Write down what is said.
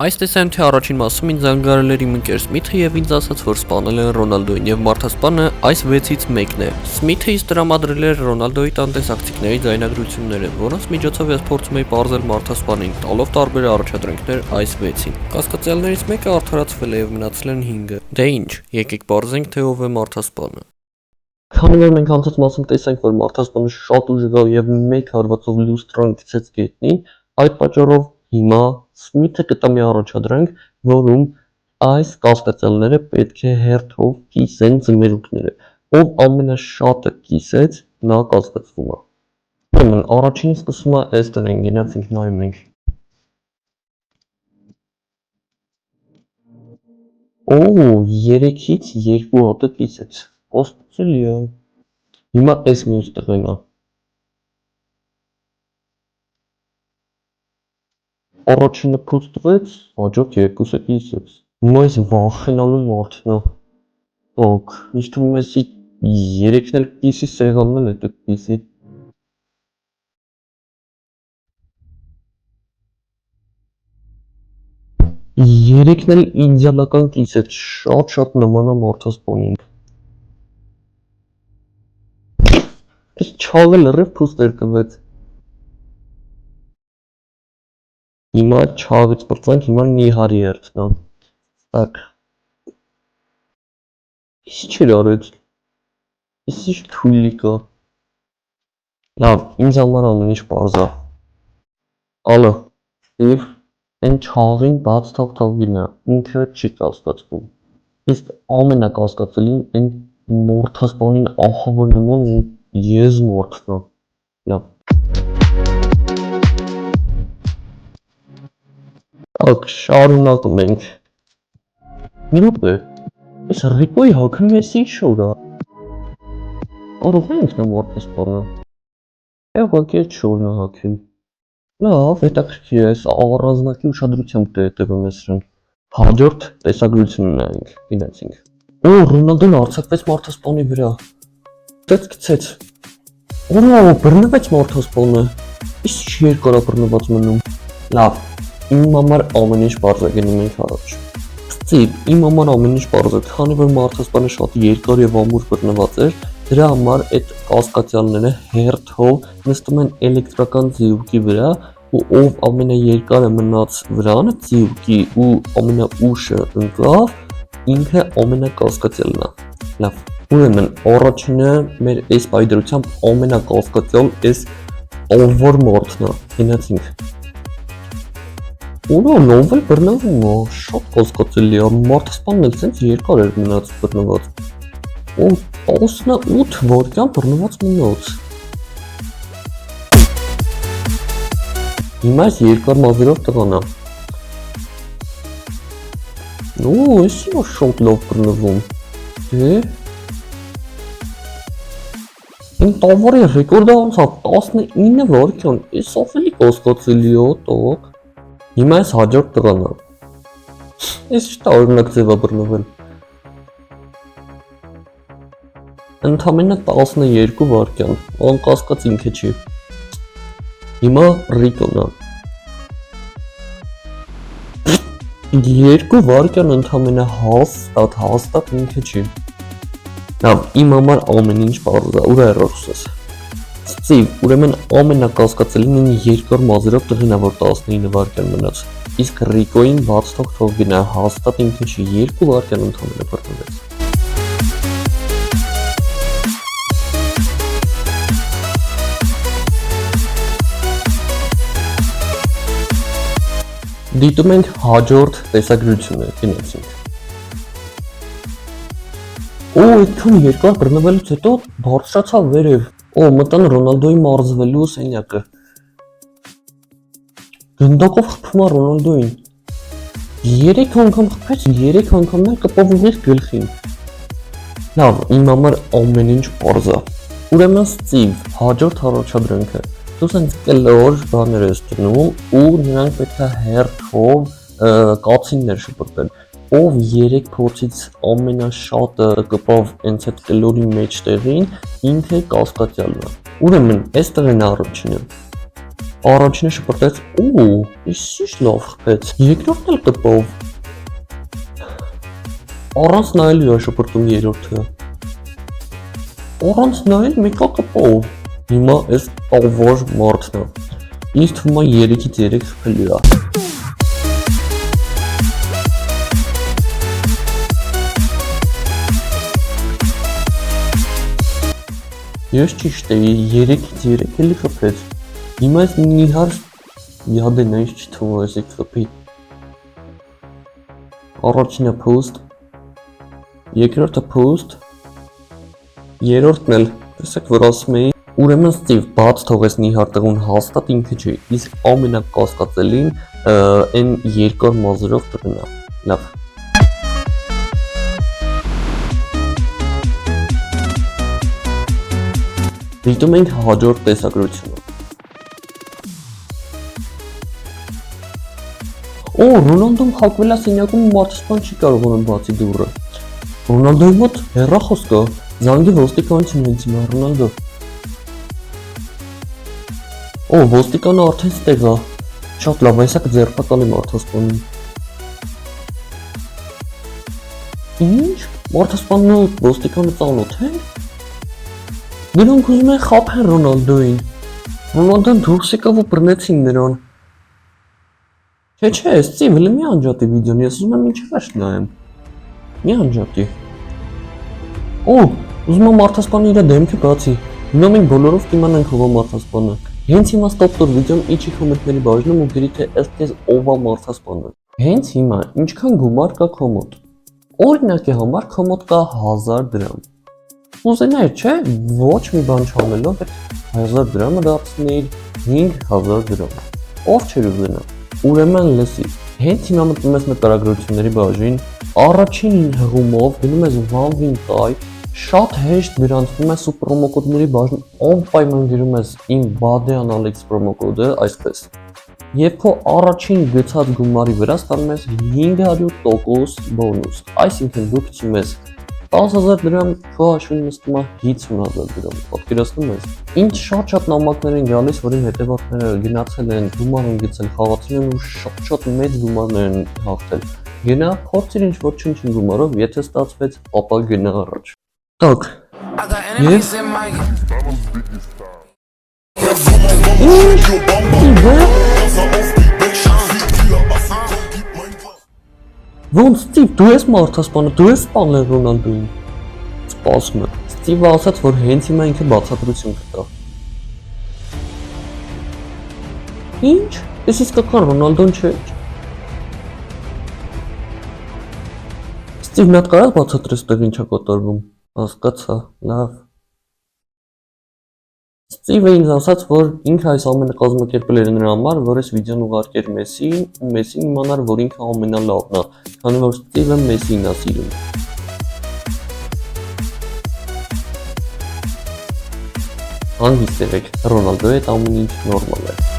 Այս տեսանյութի առաջին մասում ինձ զանգարել էր իմ ընկեր Սմիթը եւ ինձ ասաց, որ սպանել են Ռոնալդոին եւ մարդասպանը այս 6-ից մեկն է։ Սմիթը ինձ տրամադրել էր Ռոնալդոյի տանտեսակցիկների ձայնագրությունները, որոնց միջոցով ես փորձում էի պարզել մարդասպանին, տալով տարբեր առաջադրանքներ այս 6-ին։ Կասկածյալներից մեկը արդարացվել է եւ մնացել են 5-ը։ Դե ինչ, եկեք պարզենք, թե ով է մարդասպանը։ Քանի որ մենք անցած մասում տեսանք, որ մարդասպանը շատ ուժեղ եւ մեկ հարվածով լուստրան գցեց գետնին, այդ պատճառով հիմա Սմիթը կտա մի առաջադրանք, որում այս կասկածյալները պետք է հերթով կիսեն ձմերուկները։ Ով ամենաշատը կիսեց, նա կասկածվում է։ Ուրեմն առաջինը սկսում է այստեղ են գնացինք նայում ենք։ Օ, 3-ից 2 հատը կիսեց։ Ոստելի է։ Հիմա այս մյուս տղեն է։ Առաջինը փոց տվեց, հաջորդ երկուսը կիսեց։ Հիմա այս վախենալու մարդն է։ Ոք, ինչ թվում է 3-ն էլ կիսի, սեղանն էլ հետո կիսի։ Երեքն էլ իդեալական կիսեց, շատ նման է մարդասպանին։ Այս չաղը լրիվ փուստեր կվեց։ Հիմա չաղից պրծանք, հիմա նիհարի երդնա։ Так։ Ինչ չեր արեց։ Ինչ թույլի կա։ Լավ, ինձ համար ամեն ինչ պարզ է։ Ալո, Ստիվ, այն չաղին բաց թող գնա, ինքը չի կասկածվում։ Իսկ ամենակասկածելին այն մարդասպանին ախավոր նման ես մարդն է։ Լավ։ Так, շարունակում ենք։ Մի րոպե, այս Ռիկոյի հագն մեսի շոր է։ Կարող ենք նա մարդասպանը։ Ուղղակի այդ շորն է հագել։ Լավ, հետաքրքիր է, այս առանձնակի ուշադրությամբ հետևում ես սրան։ Հաջորդ տեսագրությունը նայենք, գնացինք։ Օ, Ռոնալդոն արձակվեց մարդասպանի վրա։ Գցեց։ Օ, բռնվեց մարդասպանը։ Իսկ երկար է բռնված մնում։ Լավ, իմ համար ամեն ինչ պարզ է, գնում ենք առաջ։ Ստիվ, իմ համար ամեն ինչ պարզ է, քանի որ մարդասպանը շատ երկար եւ ամուր բռնված էր, դրա համար այդ կասկածյալները հերթով նստում են էլեկտրական ձիուկի վրա ու ով ամենաերկարը մնաց վրան ձիուկի ու ամենաուշը ընկավ, ինքը ամենակասկածյալն է։ Լավ, ուրեմն առաջինը մեր այս պայդրությամբ ամենակասկածյալ այս անվոր մարդն է։ Գնացինք։ Ուրա նով էլ բռնվում է, շատ կասկածելի է, մարդասպանն էլ սենց երկար էր մնաց բռնված։ Ու 18 վայրկյան բռնված մնաց։ Հիմա այս երկար մազերով տղան է։ Ու, էսի է շատ լավ բռնվում։ Դե։ Իմ տավարի ռեկորդը անցավ 19 վայրկյան, էս ավելի կասկածելի է, տող։ Հիմա այս հաջորդ տղան է։ Ես չտա օրինակ ձև է բռնվել։ Ընդամենը 12 վայրկյան, անկասկած ինքը չի։ Հիմա Ռիկոն է։ 2 վայրկյան ընդամենը հաստատ ինքը չի։ Լավ, իմ համար ամեն ինչ պարզ է, ուրա երրորդս։ Ստիվ, ուրեմն ամենակասկածելին են երկար մազերով տղին է, որ 19 վայրկյան մնաց։ Իսկ Ռիկոյին բաց թող գնա, հաստատ ինքը չի, 2 վայրկյան ընդամենը բռնվեց։ Դիտում ենք հաջորդ տեսագրությունը, գնացինք։ Օ, այդքան երկար բռնվելուց հետո բարձրացավ վերև։ Օ, մտան Ռոնալդոյի մարզվելու սենյակը։ Գնդակով խփում է Ռոնալդոյին։ 3 անգամ խփեց, 3 անգամն էլ կպավ ուղիղ գլխին։ Լավ, իմ համար ամեն ինչ պարզ է։ Ուրեմն Ստիվ, հաջորդ առաջադրանքը։ Դու սենց կլոր բաներ ես դնում ու նրանք պետք է հերթով կացիններ շպրտեն։ Ով 3 փորձից ամենաշատը կպավ հենց այդ կլորի մեջտեղին, ինքը կասկածյալն է։ Ուրեմն, այստեղ են առաջինը։ Առաջինը շպրտեց, ինչ լավ խփեց։ Երկրորդն էլ կպավ։ Առանց նայելու է շպրտում երրորդը։ Առանց նայել մեկը կպավ։ Հիմա այս տավար մարդն է։ Ինձ թվում է 3-ից 3 խփելու է։ Ես ճիշտ էի 3-ից 3 էլի խփեց։ Հիմա այս նիհար յադեն է, ինչ չթվում է էսի խփի։ Առաջինը post, երկրորդը post, երրորդն էլ, տեսեք որ ասում էի, ուրեմն Ստիվ բաց թողեց նիհար տղուն հաստատ ինքը չի, իսկ ամենակասկածելին այն երկար մազերով տղն է, լավ։ Դիտում ենք հաջորդ տեսագրությունը։ Ռոնալդոն փակվել է սենյակում ու մարդասպան չի կարողանում բացի դուռը։ Ռոնալդոյի մոտ հեռախոս կա, զանգի ոստիկանություն հենց հիմա Ռոնալդո։ Ոստիկանը արդեն ստեղ է։ Շատ լավ, այսա կձերբակալի մարդասպանին։ Ինչ? Մարդասպանն ու ոստիկանը ծանոթ են։ Նրանք ուզում են խաբեն Ռոնալդոյին։ Ռոնալդոն դուրս եկավ ու բռնեցին նրան։ Չէ, Ստիվ, հələ մի անջատի վիդեոն, ես ուզում եմ մինչև վերջ նայեմ։ Մի անջատի։ Ուզում եմ մարդասպանը իր դեմքը բացի։ Հիմա մենք բոլորով կիմանանք ով է մարդասպանը։ Հենց հիմա ստոպ վիդեոն իջի կոմենտների բաժնում ու գրի թե ըստ քեզ ով է մարդասպանը։ Հենց հիմա ինչքան գումար կա քո մոտ։ Օրինակի համար քո մոտ կա 1000 դրամ։ Ուզենայր, չէ, ոչ մի բան չանելով այդ 1000 դրամը դարձնել 5000 դրամ։ Ով չէր ուզենա։ Ուրեմն լսի, հենց հիմա մտնում ես նկարագրությունների բաժին, առաջին հղումով գնում ես One Buy, շատ հեշտ գրանցվում ես ու պրոմոկոդների բաժին անպայման գրում ես իմ Բադեան Ալեքս պրոմոկոդը այսպես։ Եվ քո առաջին գծած գումարի վրա ստանում ես 500% բոնուս, այսինքն դու գցում ես 10000 դրամ, քո հաշվին նստում է 50000 դրամ, պատկերացնում ես։ Ինչ շատ նամակներ են գալիս, որին հետևորդները գնացել են, գումար են գցել, խաղացել են ու շատ մեծ գումարներ են հաղթել։ Գնա, փորձիր ինչ-որ չնչին գումարով, եթե ստացվեց, ապա գնա առաջ։ Так, և… Ոնց Ստիվ, դու ես մարդասպանը, դու ես սպանել Ռոնալդոյին։ Սպասում եմ, Ստիվը ասաց, որ հենց հիմա ինքը բացատրություն կտա։ Ինչ, ես իսկական Ռոնալդոն չէ։ Ստիվ, մի հատ կարաս բացատրես տեղ ինչ է կատարվում, հասկացա, լավ։ Ստիվը ինձ ասաց, որ ինքը այս ամենը կազմակերպել էր նրա համար, որ այս վիդեոն ուղարկեր Մեսսիին, ու Մեսսին իմանար, որ ինքը ամենալավն է, քանի որ Ստիվը Մեսսին է սիրում։ Հանգիստ եղեք, Ռոնալդոյի հետ ամեն ինչ նորմալ է։